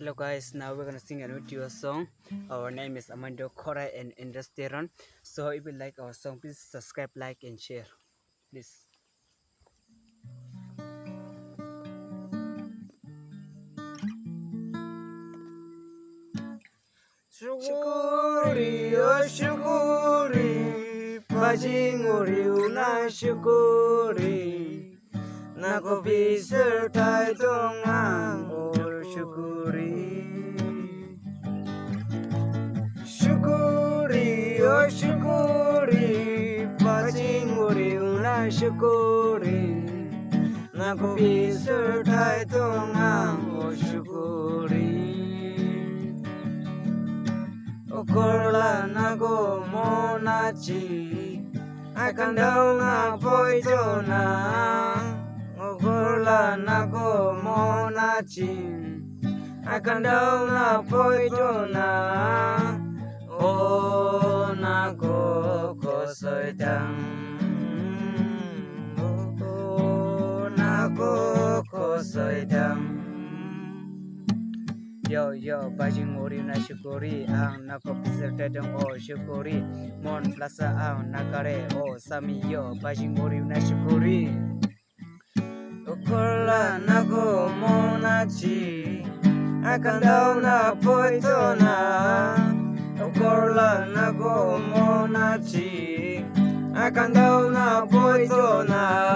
Hello guys, now we're gonna sing a new duo song. Our name is Amando Kora and Indesteron. So if you like our song, please subscribe, like and share. Please. Shukuri, oh shukuri, pajinguri una shukuri, nako pisir tai tongang oh shukuri. Shukuri, oh shukuri, pajinguri una shukuri, nako pisir tai tongang oh shukuri. Okorla nago monachi Akandau na poitona Okorla nago monachi Akandau na poitona O nago kosoitang O nago kosoitang Yo yo, bajing ori na syukuri ang nako pisir dadong oh syukuri. Mon plaza ang nakare oh sami yo, bajing ori na syukuri. Okorla nago monachi Akandau na poitona Okorla nago monachi Akandau na poitona